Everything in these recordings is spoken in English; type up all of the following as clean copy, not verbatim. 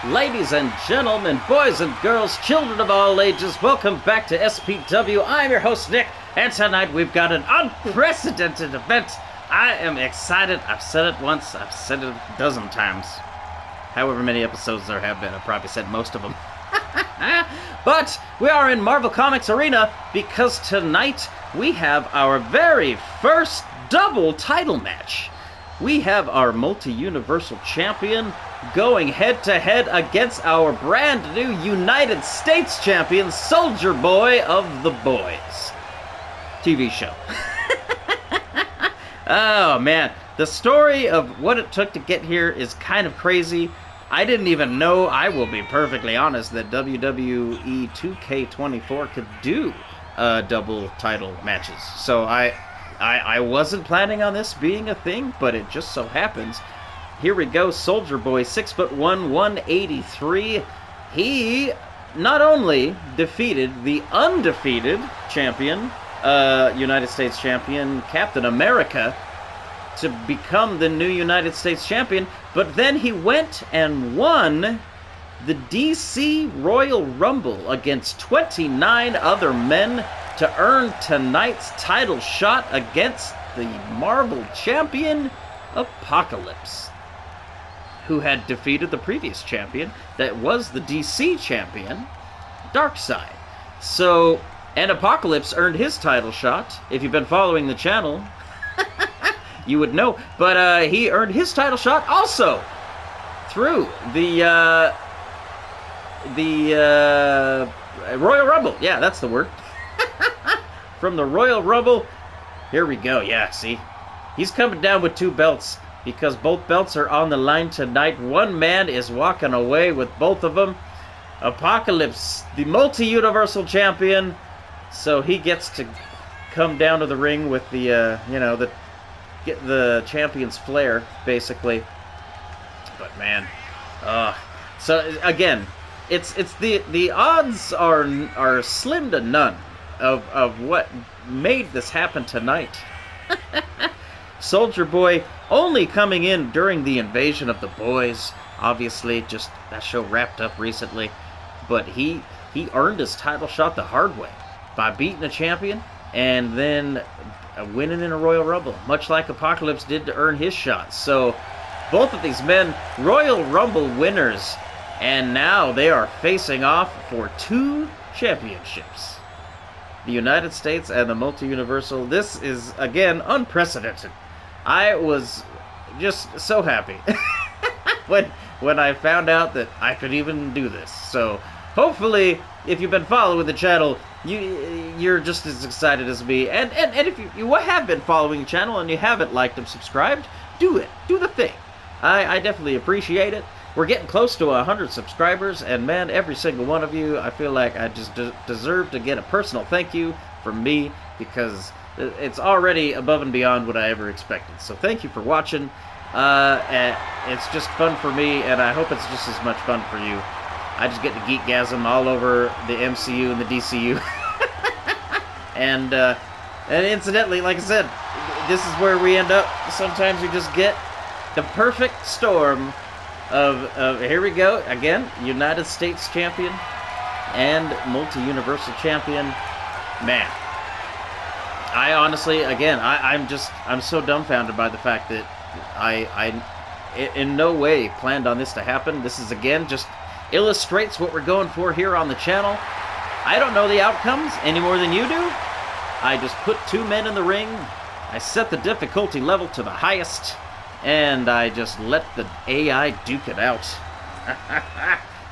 Ladies and gentlemen, boys and girls, children of all ages, welcome back to SPW. I'm your host, Nick, and tonight we've got an unprecedented event. I am excited. I've said it once. I've said it a dozen times. However many episodes there have been, I've probably said most of them. But we are in Marvel Comics Arena because tonight we have our very first double title match. We have our multi-universal champion going head-to-head against our brand new United States champion, Soldier Boy of the Boys. TV show. Oh, man. The story of what it took to get here is kind of crazy. I didn't even know, I will be perfectly honest, that WWE 2K24 could do double title matches. So I wasn't planning on this being a thing, but it just so happens. Here we go, Soldier Boy, 6'1", 183. He not only defeated the undefeated champion, United States champion, Captain America, to become the new United States champion, but then he went and won the DC Royal Rumble against 29 other men to earn tonight's title shot against the Marvel champion, Apocalypse, who had defeated the previous champion that was the DC champion, Darkseid. So, and Apocalypse earned his title shot. If you've been following the channel, you would know. But he earned his title shot also through the Royal Rumble. Yeah, that's the word. From the Royal Rumble. Here we go. Yeah, see? He's coming down with two belts because both belts are on the line tonight. One man is walking away with both of them. Apocalypse, the multi-universal champion. So he gets to come down to the ring with the, get the champion's flair, basically. But man, so again, it's the odds are slim to none of what made this happen tonight. Soldier Boy only coming in during the Invasion of the Boys. Obviously, just that show wrapped up recently, but he earned his title shot the hard way by beating a champion and then winning in a Royal Rumble, much like Apocalypse did to earn his shot. So both of these men, Royal Rumble winners, and now they are facing off for two championships. The United States and the Multi-Universal. This is, again, unprecedented. I was just so happy when I found out that I could even do this. So hopefully, if you've been following the channel, you're just as excited as me. And if you have been following the channel and you haven't liked and subscribed, do it. Do the thing. I definitely appreciate it. We're getting close to 100 subscribers, and man, every single one of you, I feel like I just deserve to get a personal thank you from me, because it's already above and beyond what I ever expected. So thank you for watching. And it's just fun for me, and I hope it's just as much fun for you. I just get to geekgasm all over the MCU and the DCU. And incidentally, like I said, this is where we end up. Sometimes we just get the perfect storm of here we go again, United States champion and multi-universal champion. Man, I honestly, again, I'm so dumbfounded by the fact that I in no way planned on this to happen. This is, again, just illustrates what we're going for here on the channel. I don't know the outcomes any more than you do. I just put two men in the ring. I set the difficulty level to the highest, and I just let the AI duke it out.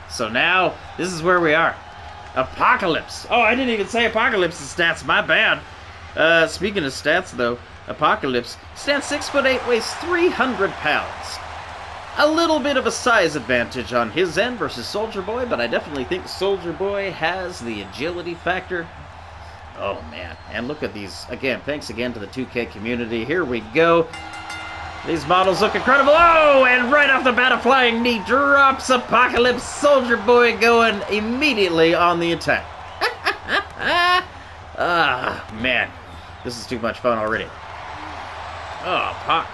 So now, this is where we are. Apocalypse. Oh, I didn't even say Apocalypse's stats. My bad. Speaking of stats, though, Apocalypse stands 6'8", weighs 300 pounds. A little bit of a size advantage on his end versus Soldier Boy, but I definitely think Soldier Boy has the agility factor. Oh, man. And look at these. Again, thanks again to the 2K community. Here we go. These models look incredible. Oh, and right off the bat, a flying knee drops Apocalypse. Soldier Boy going immediately on the attack. Man. This is too much fun already. Oh,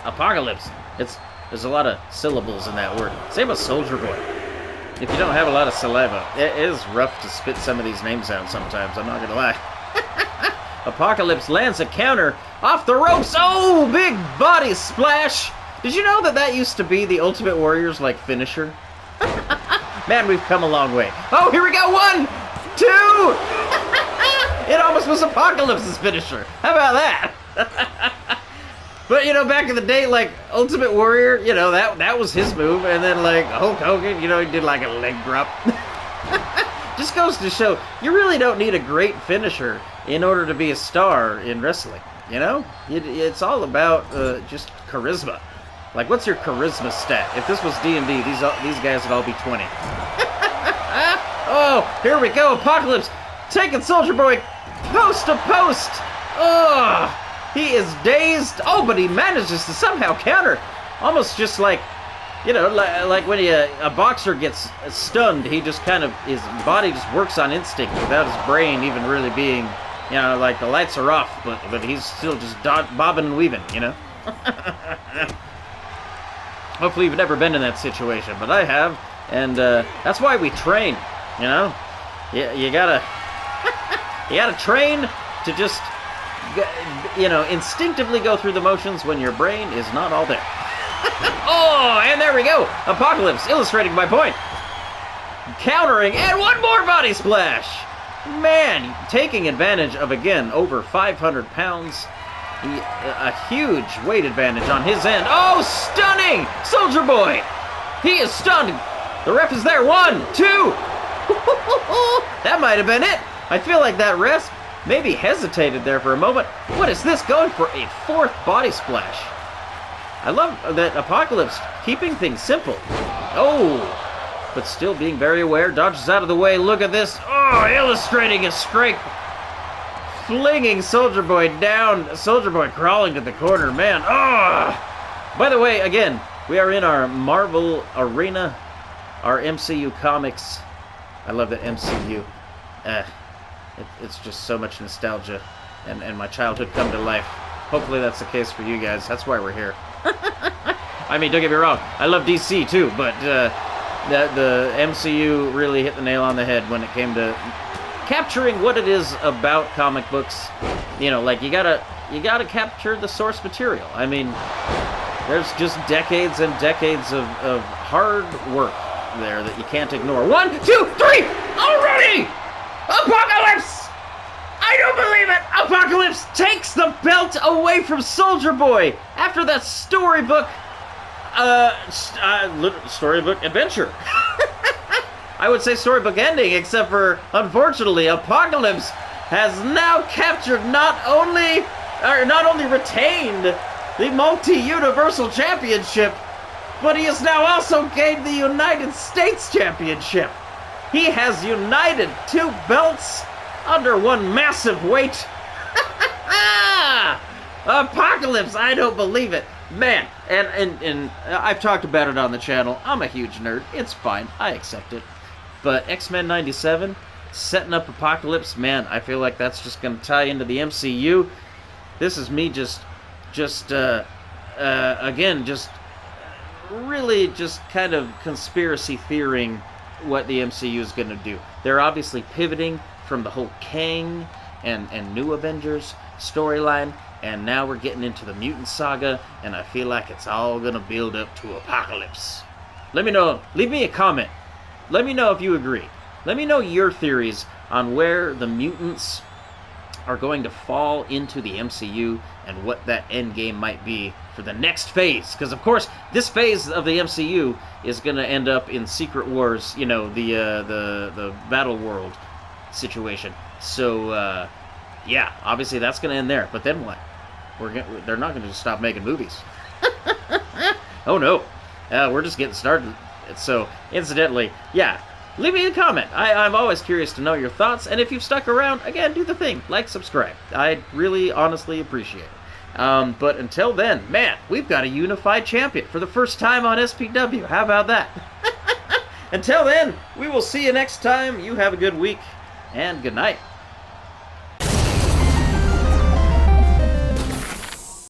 Apocalypse. There's a lot of syllables in that word. Same with Soldier Boy. if you don't have a lot of saliva, it is rough to spit some of these names out sometimes, I'm not gonna lie. Apocalypse lands a counter off the ropes. Oh, big body splash. Did you know that that used to be the Ultimate Warrior's, like, finisher? Man, we've come a long way. Oh, here we go. 1, 2. It almost was Apocalypse's finisher. How about that? But, you know, back in the day, like, Ultimate Warrior, you know, that was his move. And then, like, Hulk Hogan, you know, he did, like, a leg drop. Just goes to show, you really don't need a great finisher in order to be a star in wrestling, you know? It's all about just charisma. Like, what's your charisma stat? If this was D&D, these guys would all be 20. Oh, here we go, Apocalypse taking Soldier Boy post to post. Oh, he is dazed. Oh, but he manages to somehow counter. Almost just like, you know, like when a boxer gets stunned, he just kind of, his body just works on instinct without his brain even really being, you know, like the lights are off, but he's still just bobbing and weaving, you know? Hopefully you've never been in that situation, but I have, and that's why we train, you know? You gotta train to just, you know, instinctively go through the motions when your brain is not all there. Oh, and there we go. Apocalypse illustrating my point. Countering, and one more body splash. Man, taking advantage of, again, over 500 pounds. A huge weight advantage on his end. Oh, stunning! Soldier Boy! He is stunned. The ref is there. 1, 2. That might have been it. I feel like that ref maybe hesitated there for a moment. What is this? Going for a 4th body splash. I love that Apocalypse keeping things simple. Oh, but still being very aware. Dodges out of the way. Look at this. Oh, illustrating a scrape. Flinging Soldier Boy down. Soldier Boy crawling to the corner. Man, oh. By the way, again, we are in our Marvel Arena, our MCU comics. I love the MCU. It's just so much nostalgia and my childhood come to life. Hopefully that's the case for you guys. That's why we're here. I mean, don't get me wrong. I love DC too, but the MCU really hit the nail on the head when it came to capturing what it is about comic books. You know, like you gotta capture the source material. I mean, there's just decades and decades of hard work there that you can't ignore. 1, 2, 3! Already! Apocalypse! I don't believe it! Apocalypse takes the belt away from Soldier Boy after that storybook adventure. I would say storybook ending, except for, unfortunately, Apocalypse has now captured not only retained the multi-universal championship, but he has now also gained the United States Championship. He has united 2 belts under one massive weight. Apocalypse, I don't believe it. Man, and I've talked about it on the channel. I'm a huge nerd. It's fine. I accept it. But X-Men 97, setting up Apocalypse, man, I feel like that's just going to tie into the MCU. This is me again, just really just kind of conspiracy theorying what the MCU is going to do. They're obviously pivoting from the whole Kang and New Avengers storyline, and now we're getting into the Mutant Saga, and I feel like it's all going to build up to Apocalypse. Let me know. Leave me a comment. Let me know if you agree. Let me know your theories on where the mutants are going to fall into the MCU and what that end game might be for the next phase. Because, of course, this phase of the MCU is going to end up in Secret Wars, you know, the Battle World situation. So, yeah, obviously that's going to end there. But then what? They're not going to just stop making movies. Oh, no. We're just getting started. So, incidentally, yeah, leave me a comment. I'm always curious to know your thoughts, and if you've stuck around, again, do the thing. Like, subscribe. I'd really, honestly appreciate it. But until then, man, we've got a unified champion for the first time on SPW. How about that? Until then, we will see you next time. You have a good week, and good night.